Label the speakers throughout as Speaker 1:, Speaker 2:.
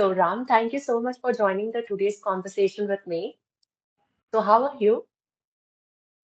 Speaker 1: So, Ram, thank you so much for joining the today's conversation with me. So, how are you?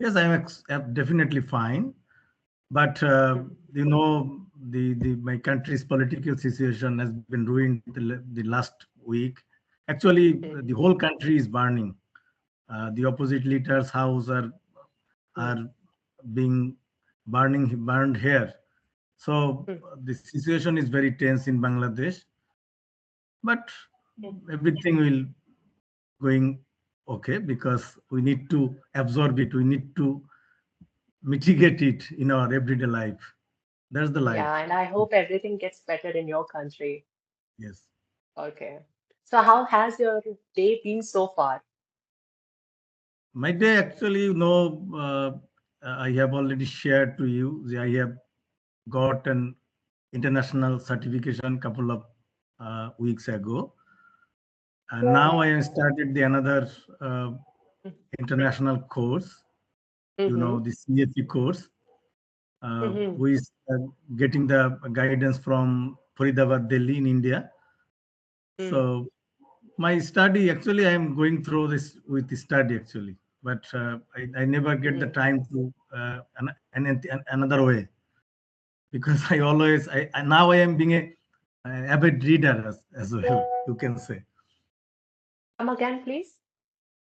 Speaker 2: Yes, I'm definitely fine. But the my country's political situation has been ruined the last week. Actually, the
Speaker 1: Mhm,
Speaker 2: whole country is burning. The opposite leaders' house
Speaker 1: mhm,
Speaker 2: are being burned here. So
Speaker 1: mhm,
Speaker 2: the situation is very tense in Bangladesh. But
Speaker 1: mhm.
Speaker 2: everything will going okay because we need to absorb it. We need to mitigate it in our everyday life. That's the
Speaker 1: Yeah,
Speaker 2: life.
Speaker 1: and I hope everything gets better in your country.
Speaker 2: Yes.
Speaker 1: Okay. So, how has your day been so far?
Speaker 2: My day actually, I have already shared to you. I have got an international certification couple of weeks ago, and now I have started the another uh, international course.
Speaker 1: Mm-hmm.
Speaker 2: The CFE course,
Speaker 1: Mm-hmm.
Speaker 2: who is getting the guidance from Faridabad, Delhi in India. So my study actually I am going through this with the study actually, but I never get the
Speaker 1: Mm-hmm.
Speaker 2: time to another way because I always now I am being a avid reader as well, you can say.
Speaker 1: Come again, please.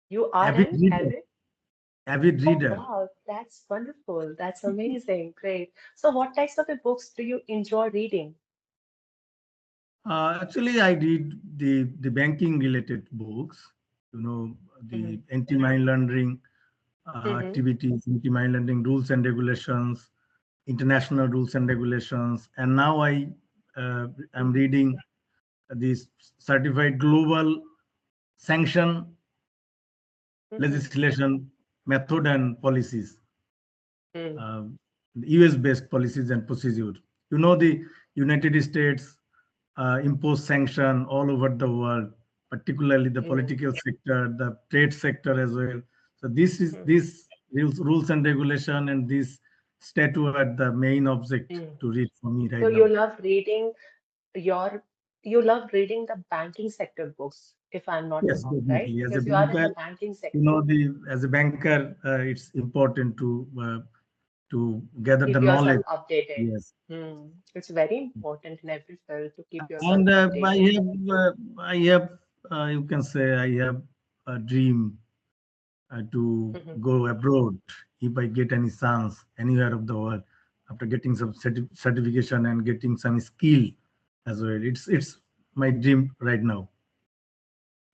Speaker 1: You are
Speaker 2: Avid
Speaker 1: an
Speaker 2: reader.
Speaker 1: avid.
Speaker 2: Avid
Speaker 1: Oh,
Speaker 2: reader.
Speaker 1: wow, that's wonderful. That's amazing. Great. So, what types of books do you enjoy reading?
Speaker 2: Actually, I read the banking related books,
Speaker 1: Mm-hmm.
Speaker 2: the anti-money laundering
Speaker 1: Mm-hmm.
Speaker 2: activities, anti-money laundering rules and regulations, international rules and regulations, and now I am reading this certified global sanction
Speaker 1: Mm-hmm.
Speaker 2: legislation method and policies,
Speaker 1: Mm-hmm.
Speaker 2: uh, US based policies and procedure. The United States impose sanction all over the world, particularly the political sector, the trade sector as well. So
Speaker 1: Mm-hmm.
Speaker 2: this rules and regulation and this statute are the main object
Speaker 1: Mm-hmm.
Speaker 2: to read for me
Speaker 1: So
Speaker 2: right
Speaker 1: you
Speaker 2: now.
Speaker 1: love reading your you love reading the banking sector books, if I'm not
Speaker 2: Yes,
Speaker 1: wrong, right?
Speaker 2: definitely. As a
Speaker 1: Because you are in
Speaker 2: banker,
Speaker 1: the banking sector.
Speaker 2: the as a banker, it's important to gather the
Speaker 1: Keep yourself
Speaker 2: knowledge.
Speaker 1: updated.
Speaker 2: Yes,
Speaker 1: It's very important in every field to keep yourself
Speaker 2: and
Speaker 1: updated.
Speaker 2: I have, you can say, I have a dream to
Speaker 1: Mhm.
Speaker 2: go abroad if I get any chance anywhere of the world after getting some certification and getting some skill as well. It's my dream right now.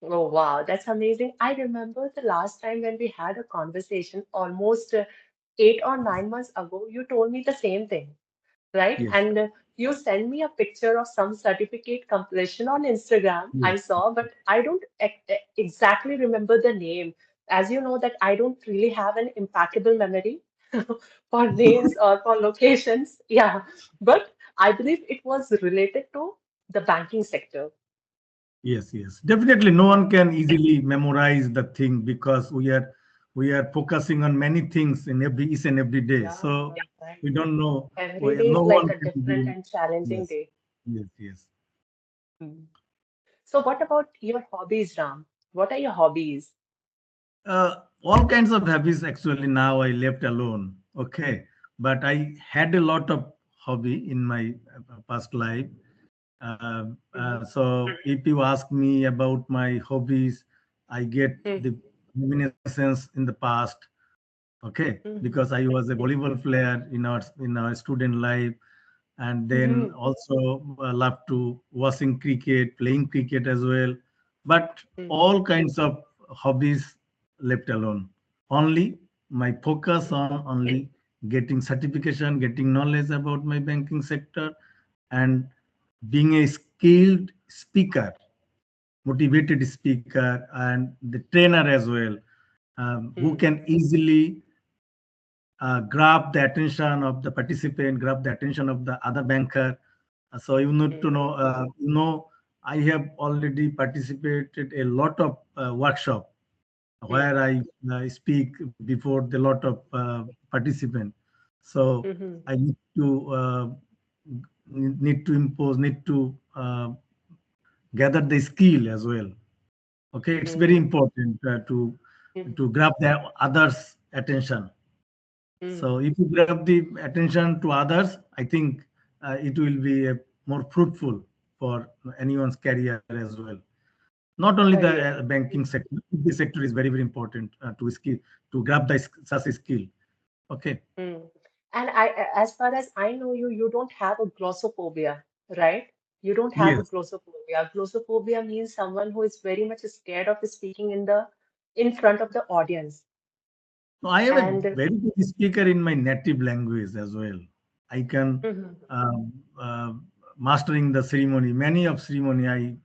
Speaker 1: Oh, wow, that's amazing. I remember the last time when we had a conversation almost 8 or 9 months ago, you told me the same thing, right?
Speaker 2: Yes,
Speaker 1: And you sent me a picture of some certificate completion on Instagram.
Speaker 2: yes,
Speaker 1: I saw, but I don't exactly remember the name. As you know, that I don't really have an impeccable memory for names or for locations. Yeah, but I believe it was related to the banking sector.
Speaker 2: yes. Definitely, no one can easily memorize the thing because we are focusing on many things in every each and every day.
Speaker 1: Yeah,
Speaker 2: So
Speaker 1: right.
Speaker 2: we don't know.
Speaker 1: Every day
Speaker 2: No
Speaker 1: is like
Speaker 2: one
Speaker 1: a
Speaker 2: can
Speaker 1: different
Speaker 2: easily.
Speaker 1: and challenging
Speaker 2: Yes,
Speaker 1: day.
Speaker 2: yes.
Speaker 1: Hmm. So, what about your hobbies, Ram? What are your hobbies?
Speaker 2: All kinds of hobbies actually now I left alone. Okay, but I had a lot of hobby in my past life.
Speaker 1: Mm-hmm.
Speaker 2: So if you ask me about my hobbies, I get the reminiscence in the past. Okay, because I was a volleyball player in our student life, and then
Speaker 1: Mm-hmm.
Speaker 2: also love to watching cricket, playing cricket as well. But
Speaker 1: Mm-hmm.
Speaker 2: all kinds of hobbies left alone. Only my focus on only getting certification, getting knowledge about my banking sector, and being a skilled speaker, motivated speaker, and the trainer as well, who
Speaker 1: Mm-hmm.
Speaker 2: can easily grab the attention of the participant, grab the attention of the other banker. So you need to know, I have already participated a lot of workshop where I speak before the lot of participant. So
Speaker 1: Mm-hmm.
Speaker 2: I need to impose, need to gather the skill as well. Okay, it's very
Speaker 1: Mm,
Speaker 2: important
Speaker 1: mm,
Speaker 2: to grab the others' attention.
Speaker 1: mm.
Speaker 2: So if you grab the attention to others, I think it will be more fruitful for anyone's career as well. Not only the
Speaker 1: Yes.
Speaker 2: banking sector, this sector is very, very important to grab the such skill. Okay.
Speaker 1: Mm. And as far as I know you, you don't have a glossophobia, right? You don't have a
Speaker 2: Yes.
Speaker 1: glossophobia. Glossophobia means someone who is very much scared of speaking in front of the audience.
Speaker 2: So I am a
Speaker 1: And
Speaker 2: very good speaker in my native language as well. I can
Speaker 1: Mhm,
Speaker 2: um, mastering the ceremony. Many of ceremony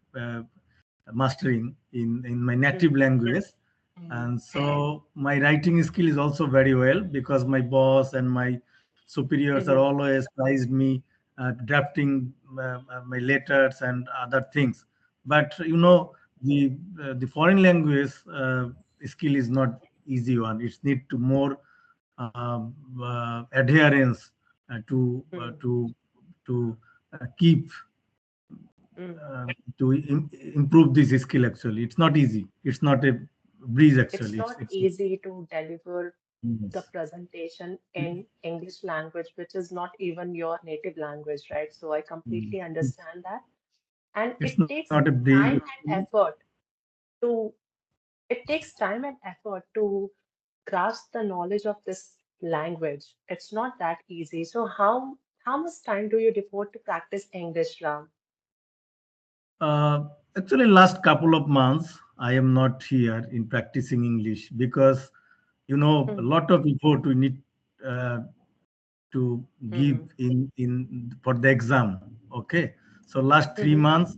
Speaker 2: mastering in my native
Speaker 1: mhm,
Speaker 2: language,
Speaker 1: mhm,
Speaker 2: and so my writing skill is also very well because my boss and my superiors are
Speaker 1: mhm,
Speaker 2: always prized me drafting my letters and other things. But you
Speaker 1: mhm,
Speaker 2: know, the foreign language skill is not easy one. It's need to more adherence
Speaker 1: mhm,
Speaker 2: to keep
Speaker 1: mhm.
Speaker 2: uh, improve this skill. Actually, it's not easy. It's not a breeze.
Speaker 1: It's
Speaker 2: Actually,
Speaker 1: not
Speaker 2: it's
Speaker 1: easy to deliver the
Speaker 2: yes.
Speaker 1: presentation in English language, which is not even your native language, right? So I
Speaker 2: Mm.
Speaker 1: completely understand that. And
Speaker 2: It's not a breeze.
Speaker 1: time and
Speaker 2: Actually.
Speaker 1: effort to it takes time and effort to grasp the knowledge of this language. It's not that easy. So how much time do you devote to practice English, Ram?
Speaker 2: Actually, last couple of months, I am not here in practicing English because a
Speaker 1: Mm,
Speaker 2: lot of effort we need uh, to give
Speaker 1: mhm,
Speaker 2: in for the exam. Okay, so last three
Speaker 1: mhm,
Speaker 2: months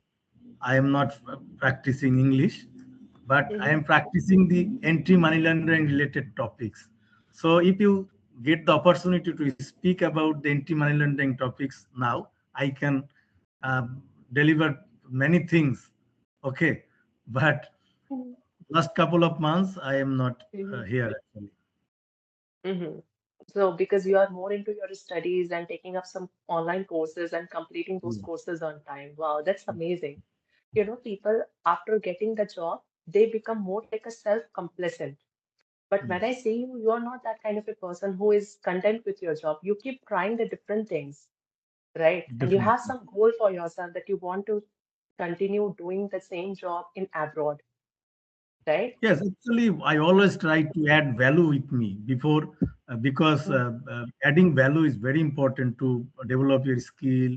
Speaker 2: I am not practicing English, but I
Speaker 1: mhm,
Speaker 2: am practicing the anti money laundering related topics. So if you get the opportunity to speak about the anti money laundering topics now, I can uh, deliver many things. Okay, but
Speaker 1: mhm,
Speaker 2: last couple of months I am not
Speaker 1: mhm,
Speaker 2: here actually.
Speaker 1: mhm. So because you are more into your studies and taking up some online courses and completing those
Speaker 2: Yeah.
Speaker 1: courses on time. Wow, that's amazing. You know, people after getting the job, they become more like a self-complacent. But when I
Speaker 2: Yes,
Speaker 1: see you, you're not that kind of a person who is content with your job. You keep trying the different things, right? And you have
Speaker 2: definitely.
Speaker 1: some goal for yourself that you want to continue doing the same job in abroad, right?
Speaker 2: Yes, actually, I always try to add value with me before because
Speaker 1: Mm,
Speaker 2: adding value is very important to develop your skill,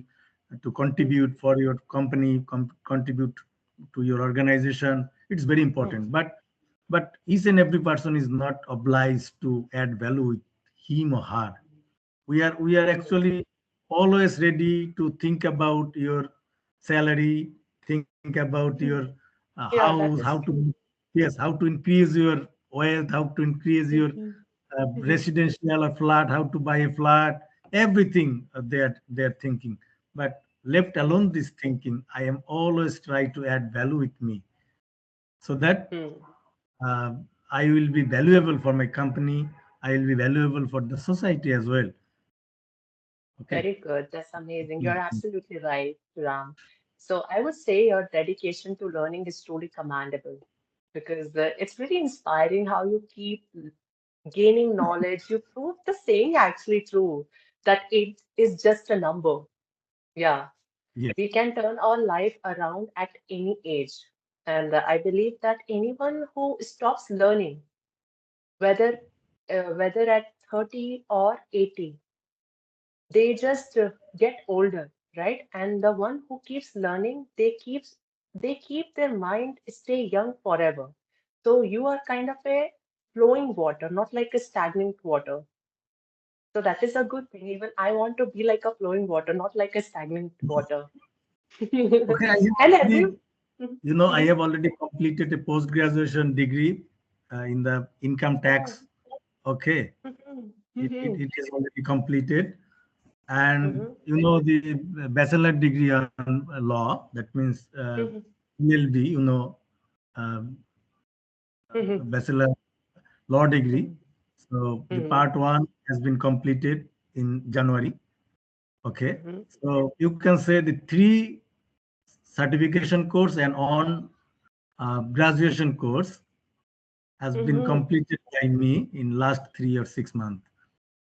Speaker 2: to
Speaker 1: mm,
Speaker 2: contribute for your company, contribute to your organization. It's very
Speaker 1: mm,
Speaker 2: important. But each and every person is not obliged to add value with him or her. We are
Speaker 1: mm.
Speaker 2: actually always ready to think about your salary, think about your
Speaker 1: Mm. Yeah,
Speaker 2: house,
Speaker 1: that
Speaker 2: how
Speaker 1: is
Speaker 2: to,
Speaker 1: true.
Speaker 2: yes, how to increase your wealth, how to increase your
Speaker 1: Mhm, mhm,
Speaker 2: residential or flat, how to buy a flat, everything they're thinking. But left alone this thinking, I am always try to add value with me so that
Speaker 1: mm.
Speaker 2: uh, I will be valuable for my company. I will be valuable for the society as well. Okay.
Speaker 1: Very good. That's amazing. You're
Speaker 2: Mm,
Speaker 1: absolutely right, Ram. So I would say your dedication to learning is truly commendable because it's really inspiring how you keep gaining knowledge. You prove the saying actually true that it is just a number. Yeah,
Speaker 2: yes,
Speaker 1: we can turn our life around at any age. And I believe that anyone who stops learning, whether whether at 30 or 80, they just get older, right? And the one who keeps learning, they keep their mind stay young forever. So you are kind of a flowing water, not like a stagnant water. So that is a good thing. Even I want to be like a flowing water, not like a stagnant water.
Speaker 2: okay.
Speaker 1: And as you,
Speaker 2: I
Speaker 1: Mhm.
Speaker 2: have already completed a post graduation degree in the income
Speaker 1: Oh,
Speaker 2: tax. Okay,
Speaker 1: mhm,
Speaker 2: it
Speaker 1: mhm,
Speaker 2: is already completed, and
Speaker 1: mhm,
Speaker 2: the bachelor degree on law. That means
Speaker 1: mhm,
Speaker 2: LLB. Um,
Speaker 1: mhm,
Speaker 2: bachelor law degree.
Speaker 1: mhm,
Speaker 2: So the
Speaker 1: mhm,
Speaker 2: part one has been completed in January. Okay,
Speaker 1: mhm,
Speaker 2: so you can say the three certification course and on graduation course has been
Speaker 1: Mm-hmm.
Speaker 2: completed by me in last 3 or 6 months.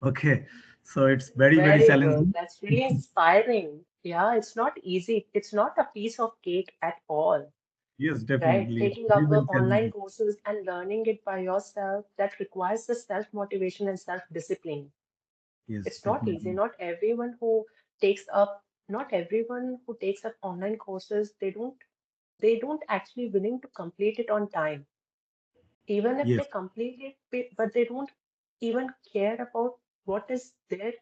Speaker 2: Okay, so it's very very
Speaker 1: Very good.
Speaker 2: challenging.
Speaker 1: That's really inspiring. Yeah, it's not easy. It's not a piece of cake at all,
Speaker 2: Yes,
Speaker 1: right?
Speaker 2: definitely. It's
Speaker 1: Taking
Speaker 2: very
Speaker 1: up
Speaker 2: very
Speaker 1: online
Speaker 2: challenging.
Speaker 1: courses and learning it by yourself, that requires the self-motivation and self-discipline.
Speaker 2: Yes,
Speaker 1: It's not easy.
Speaker 2: definitely.
Speaker 1: Not everyone who takes up online courses, they don't actually willing to complete it on time. Even if they
Speaker 2: Yes,
Speaker 1: complete it, but they don't even care about what is there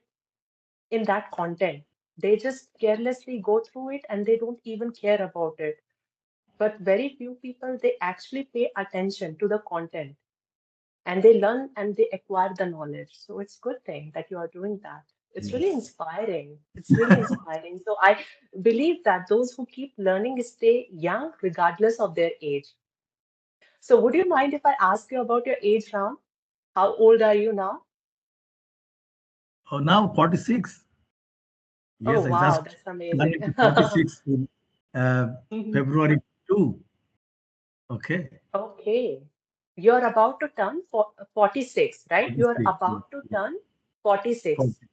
Speaker 1: in that content. They just carelessly go through it and they don't even care about it. But very few people, they actually pay attention to the content and they learn and they acquire the knowledge. So it's good thing that you are doing that. It's really
Speaker 2: yes.
Speaker 1: inspiring. It's really inspiring. So I believe that those who keep learning stay young regardless of their age. So would you mind if I ask you about your age, Ram? How old are you now?
Speaker 2: Oh, now 46.
Speaker 1: Oh,
Speaker 2: Yes, I
Speaker 1: wow,
Speaker 2: just
Speaker 1: that's amazing.
Speaker 2: planning to 46 in uh, February 2. Okay.
Speaker 1: Okay. You're about to turn 46, right? You're
Speaker 2: 46. Yes,
Speaker 1: about to
Speaker 2: yes.
Speaker 1: turn 46.
Speaker 2: 40.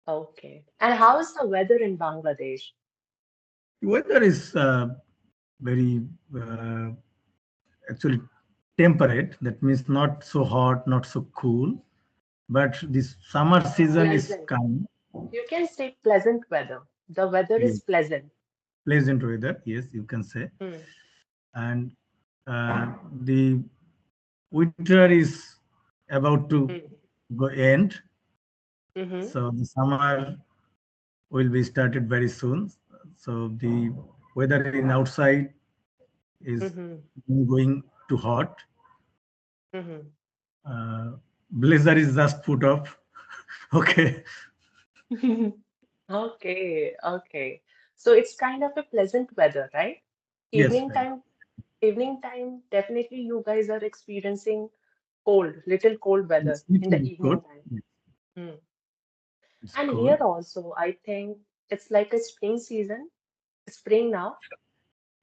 Speaker 1: Okay. And how is the weather in Bangladesh?
Speaker 2: The weather is very uh, actually temperate. That means not so hot, not so cool. But this summer season is
Speaker 1: Pleasant.
Speaker 2: coming.
Speaker 1: You can say pleasant weather. The weather is
Speaker 2: Yes,
Speaker 1: pleasant.
Speaker 2: pleasant weather. Yes, you can say.
Speaker 1: Hmm.
Speaker 2: And the winter is about to
Speaker 1: Hmm.
Speaker 2: go end.
Speaker 1: Mm-hmm.
Speaker 2: So the summer will be started very soon. So the weather in outside is
Speaker 1: Mm-hmm.
Speaker 2: going to hot.
Speaker 1: Mm-hmm.
Speaker 2: Blazer is just put off. Okay.
Speaker 1: Okay. Okay. So it's kind of a pleasant weather, right?
Speaker 2: Yes,
Speaker 1: Evening
Speaker 2: right.
Speaker 1: time, evening time, definitely you guys are experiencing cold, little cold weather
Speaker 2: It's little
Speaker 1: in the
Speaker 2: bit
Speaker 1: evening
Speaker 2: cold.
Speaker 1: time.
Speaker 2: Yes,
Speaker 1: Hmm.
Speaker 2: it's
Speaker 1: And here
Speaker 2: cold.
Speaker 1: also, I think it's like a spring season, spring now,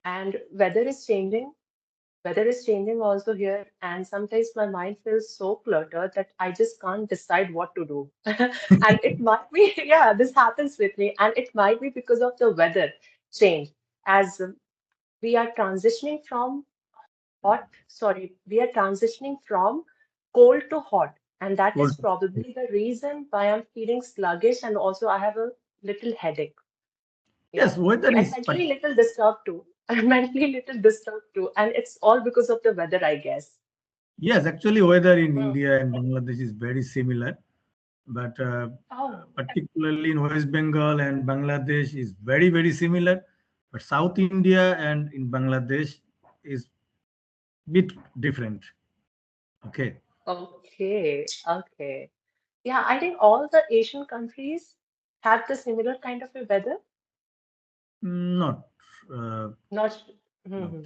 Speaker 1: and weather is changing. Weather is changing also here, and sometimes my mind feels so cluttered that I just can't decide what to do. And it might be, yeah, this happens with me, and it might be because of the weather change. As we are transitioning from we are transitioning from cold to hot, and that is
Speaker 2: Cold.
Speaker 1: probably the reason why I'm feeling sluggish, and also I have a little headache. Yeah,
Speaker 2: Yes, weather
Speaker 1: and
Speaker 2: is, but
Speaker 1: mentally little disturbed too. I'm mentally little disturbed too, and it's all because of the weather, I guess.
Speaker 2: yes, actually, weather in
Speaker 1: Hmm.
Speaker 2: India and Bangladesh is very similar. But
Speaker 1: Oh,
Speaker 2: particularly in West Bengal and Bangladesh is very very similar. But South India and in Bangladesh is bit different. Okay.
Speaker 1: okay, okay. Yeah, I think all the Asian countries have the similar kind of a weather.
Speaker 2: Not uh,
Speaker 1: Not,
Speaker 2: not
Speaker 1: hmm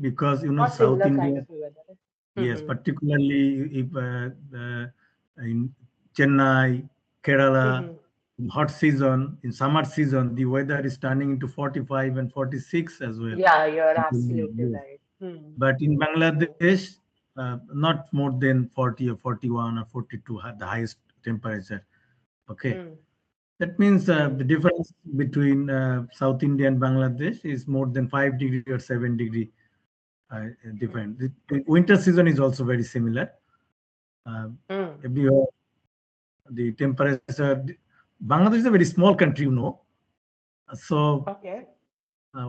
Speaker 2: because
Speaker 1: not
Speaker 2: South
Speaker 1: similar kind
Speaker 2: India.
Speaker 1: of a weather.
Speaker 2: Yes,
Speaker 1: Hmm
Speaker 2: particularly if in Chennai, Kerala,
Speaker 1: hmm
Speaker 2: in hot season, in summer season, the weather is turning into 45 and 46 as well.
Speaker 1: Yeah, you're absolutely
Speaker 2: Yes.
Speaker 1: right.
Speaker 2: But in
Speaker 1: Hmm.
Speaker 2: Bangladesh, not more than 40 or 41 or 42, the highest temperature. Okay.
Speaker 1: Hmm.
Speaker 2: That means
Speaker 1: Hmm.
Speaker 2: the difference between South India and Bangladesh is more than 5 degree or 7 degree
Speaker 1: Hmm.
Speaker 2: different. The winter season is also very similar. Uh,
Speaker 1: Hmm.
Speaker 2: everywhere the temperature. Bangladesh is a very small country, so
Speaker 1: Okay.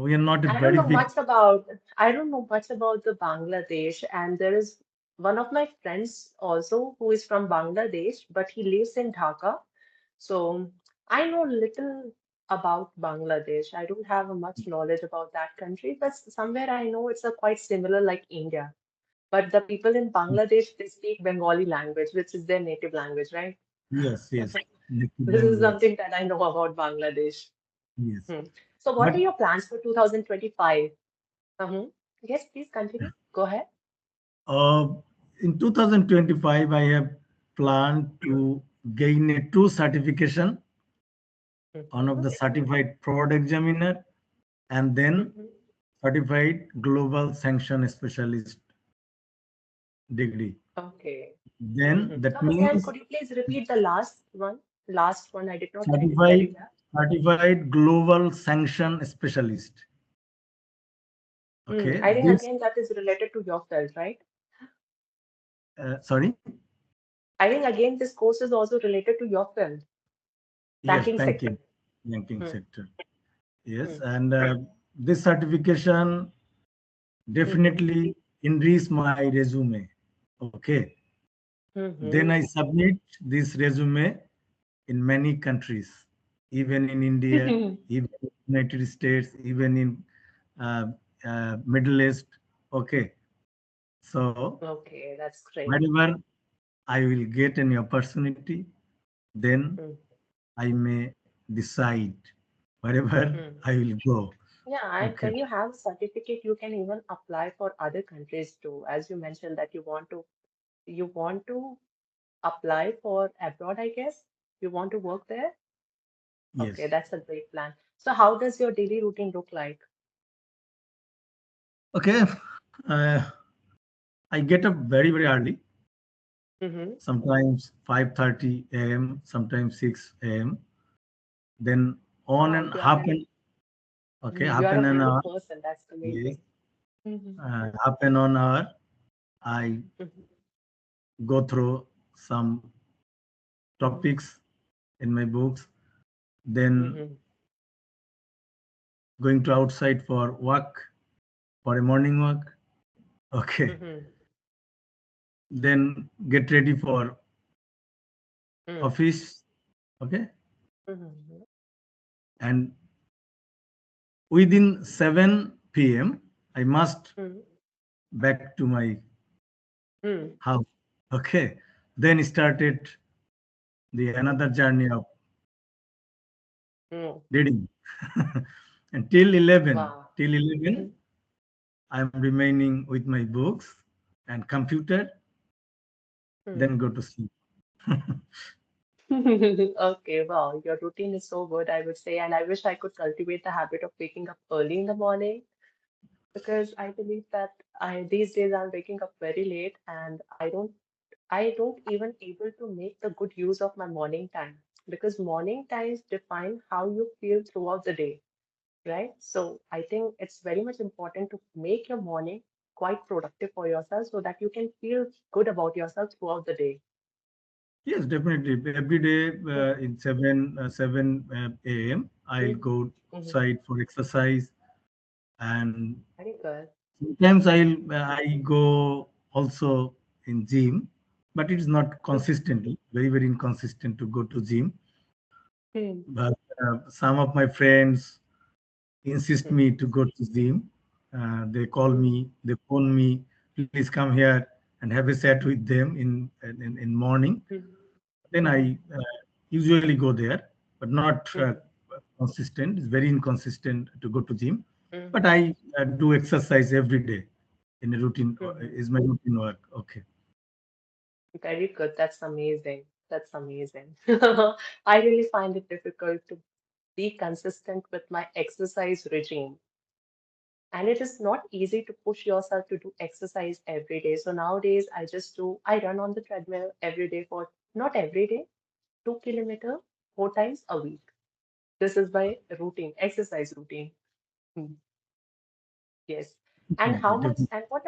Speaker 2: we are not a
Speaker 1: I don't
Speaker 2: very
Speaker 1: know
Speaker 2: big.
Speaker 1: much about I don't know much about the Bangladesh, and there is one of my friends also who is from Bangladesh, but he lives in Dhaka. So I know little about Bangladesh. I don't have much knowledge about that country, but somewhere I know it's a quite similar like India. But the people in Bangladesh, they speak Bengali language, which is their native language, right?
Speaker 2: Yes, yes, native
Speaker 1: This is
Speaker 2: language.
Speaker 1: something that I know about Bangladesh.
Speaker 2: Yes,
Speaker 1: Hmm. So what are
Speaker 2: but
Speaker 1: your plans for 2025? Yes, please continue. Go ahead.
Speaker 2: uh, in 2025, I have planned to gain a two certification. One of
Speaker 1: Mhm.
Speaker 2: the certified fraud examiner and then
Speaker 1: Mm-hmm.
Speaker 2: certified global sanction specialist degree.
Speaker 1: Okay.
Speaker 2: Then
Speaker 1: Mm-hmm.
Speaker 2: that
Speaker 1: Come again,
Speaker 2: means
Speaker 1: could you please repeat the last one? Last one, I did not get
Speaker 2: certified
Speaker 1: getting that.
Speaker 2: certified global sanction specialist.
Speaker 1: Mm.
Speaker 2: Okay,
Speaker 1: I think
Speaker 2: this
Speaker 1: again that is related to your field, right?
Speaker 2: sorry,
Speaker 1: I think again this course is also related to your field,
Speaker 2: yes,
Speaker 1: banking
Speaker 2: banking,
Speaker 1: sector.
Speaker 2: banking
Speaker 1: Mm.
Speaker 2: sector. Yes,
Speaker 1: Mm.
Speaker 2: and this certification
Speaker 1: Mm-hmm.
Speaker 2: definitely enrich my resume. Okay, then I
Speaker 1: Mm-hmm.
Speaker 2: submit this resume in many countries, even in India, even in United States, even in uh, Middle East. Okay, so
Speaker 1: Okay, that's great.
Speaker 2: whenever I will get any opportunity, then
Speaker 1: Mm.
Speaker 2: I may decide wherever
Speaker 1: Mm.
Speaker 2: I will go.
Speaker 1: Yeah, and
Speaker 2: Okay.
Speaker 1: when you have a certificate, you can even apply for other countries too. As you mentioned that you want to apply for abroad, I guess. You want to work there? Okay,
Speaker 2: Yes.
Speaker 1: that's a great plan. So how does your daily routine look like?
Speaker 2: Okay. Uh, I get up very very early.
Speaker 1: Mm-hmm.
Speaker 2: Sometimes 5:30 a.m. Sometimes 6 a.m. Then on
Speaker 1: Wow,
Speaker 2: and happen. Okay,
Speaker 1: you are
Speaker 2: happen
Speaker 1: a
Speaker 2: an
Speaker 1: morning
Speaker 2: hour.
Speaker 1: person. That's
Speaker 2: Yes.
Speaker 1: amazing. Mm-hmm.
Speaker 2: Happen an hour. I
Speaker 1: Mm-hmm.
Speaker 2: go through some
Speaker 1: Mm-hmm.
Speaker 2: topics in my books. Then
Speaker 1: Mm-hmm.
Speaker 2: going to outside for walk, for a morning walk. Okay.
Speaker 1: Mm-hmm.
Speaker 2: Then get ready for
Speaker 1: Mm-hmm.
Speaker 2: office. Okay.
Speaker 1: Mm-hmm.
Speaker 2: And within 7 p.m. I must back to my
Speaker 1: Mm-hmm.
Speaker 2: house. Okay. Then started the another journey of
Speaker 1: Mm-hmm.
Speaker 2: reading. Until 11.
Speaker 1: Wow.
Speaker 2: Till
Speaker 1: Mm-hmm.
Speaker 2: 11, I am remaining with my books and computer, then go to sleep.
Speaker 1: Okay, wow, your routine is so good, I would say, and I wish I could cultivate the habit of waking up early in the morning because I believe that I these days I'm waking up very late and I don't even able to make the good use of my morning time because morning times define how you feel throughout the day, right? So I think it's very much important to make your morning quite productive for yourself so that you can feel good about yourself throughout the day.
Speaker 2: Yes, definitely. Every day
Speaker 1: Yeah.
Speaker 2: in 7 a.m. I'll
Speaker 1: Mm-hmm.
Speaker 2: go
Speaker 1: Mm-hmm.
Speaker 2: outside for exercise, and
Speaker 1: Very good.
Speaker 2: sometimes I go also in gym, but it is not consistently, very very inconsistent to go to gym.
Speaker 1: Mm-hmm.
Speaker 2: But some of my friends insist
Speaker 1: Mm-hmm.
Speaker 2: me to go to gym. They call me, they phone me, please come here and have a chat with them in morning.
Speaker 1: Mm-hmm.
Speaker 2: Then
Speaker 1: Mm-hmm.
Speaker 2: I usually go there, but not
Speaker 1: Mm-hmm.
Speaker 2: consistent. It's very inconsistent to go to gym.
Speaker 1: Mm-hmm.
Speaker 2: But I do exercise every day in a routine.
Speaker 1: Mm-hmm.
Speaker 2: Is my routine work? Okay.
Speaker 1: Very good. That's amazing. That's amazing. I really find it difficult to be consistent with my exercise regime. And it is not easy to push yourself to do exercise every day. So nowadays, I run on the treadmill every day for, not every day, 2 kilometer, 4 times a week. This is my routine, exercise routine. Hmm. Yes. And
Speaker 2: Definitely,
Speaker 1: how much,
Speaker 2: definitely.
Speaker 1: and what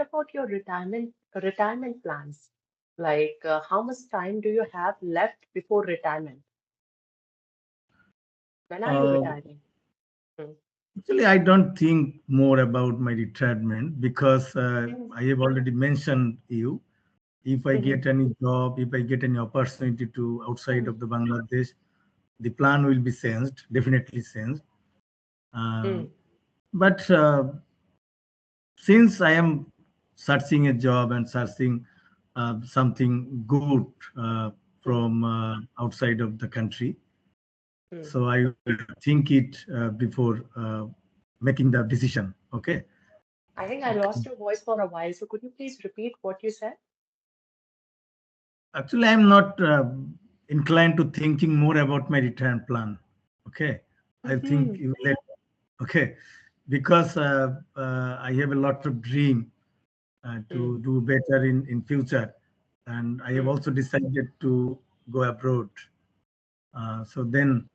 Speaker 1: about your retirement plans? Like, how much time do you have left before retirement? When are you
Speaker 2: Uh,
Speaker 1: retiring? Hmm.
Speaker 2: Actually, I don't think more about my retirement because
Speaker 1: Hmm.
Speaker 2: I have already mentioned you. If I
Speaker 1: Hmm.
Speaker 2: get any job, if I get any opportunity to outside
Speaker 1: Hmm.
Speaker 2: of the Bangladesh, the plan will be changed, definitely changed. Uh,
Speaker 1: Hmm.
Speaker 2: but since I am searching a job and searching something good
Speaker 1: Hmm.
Speaker 2: from outside of the country,
Speaker 1: Hmm.
Speaker 2: so I will think it before making the decision. Okay.
Speaker 1: I think I lost your voice for a while, so could you please repeat what you said?
Speaker 2: Actually, I'm not inclined to thinking more about my retirement plan. Okay. I'll think
Speaker 1: Hmm.
Speaker 2: you later. Okay, because I have a lot of dream
Speaker 1: Mm,
Speaker 2: to do better in future, and I have
Speaker 1: mm.
Speaker 2: also decided to go abroad. So then,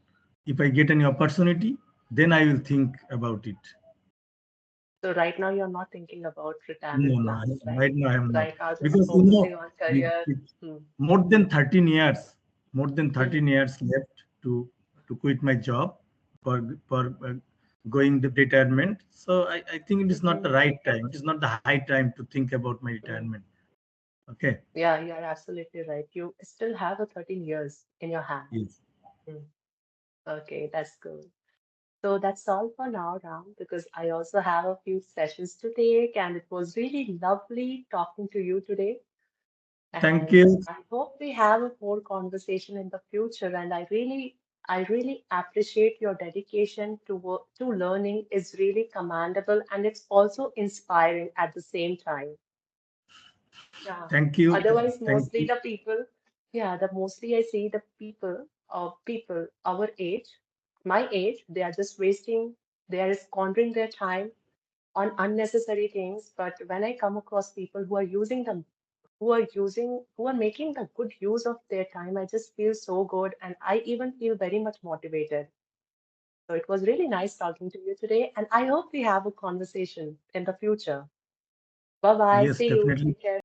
Speaker 2: if I get any opportunity, then I will think about it.
Speaker 1: So right now you're not thinking about
Speaker 2: No,
Speaker 1: retirement
Speaker 2: no,
Speaker 1: plans, right?
Speaker 2: right now I am not,
Speaker 1: Right now just
Speaker 2: because
Speaker 1: focusing on
Speaker 2: it,
Speaker 1: career.
Speaker 2: it's
Speaker 1: Hmm.
Speaker 2: more than 13 years, more than
Speaker 1: Hmm.
Speaker 2: 13 years left to quit my job for going the retirement. So I think it is not the
Speaker 1: Hmm.
Speaker 2: right time. It is not the high time to think about my
Speaker 1: Hmm.
Speaker 2: retirement. Okay.
Speaker 1: Yeah, you're absolutely right. You still have a 13 years in your hand.
Speaker 2: Yes.
Speaker 1: Hmm. Okay, that's good. So that's all for now, Ram, because I also have a few sessions to take, and it was really lovely talking to you today.
Speaker 2: Thank
Speaker 1: And
Speaker 2: you.
Speaker 1: I hope we have a more conversation in the future. And I really appreciate your dedication to work, to learning is really commendable, and it's also inspiring at the same time. Yeah.
Speaker 2: Thank you.
Speaker 1: Otherwise,
Speaker 2: Thank
Speaker 1: mostly
Speaker 2: you.
Speaker 1: the people, yeah, the mostly I see the people our age, my age, they are just wasting, they are squandering their time on unnecessary things. But when I come across people who are who are making the good use of their time, I just feel so good, and I even feel very much motivated. So it was really nice talking to you today, and I hope we have a conversation in the future. Bye bye.
Speaker 2: Yes,
Speaker 1: See you.
Speaker 2: definitely.
Speaker 1: Take care.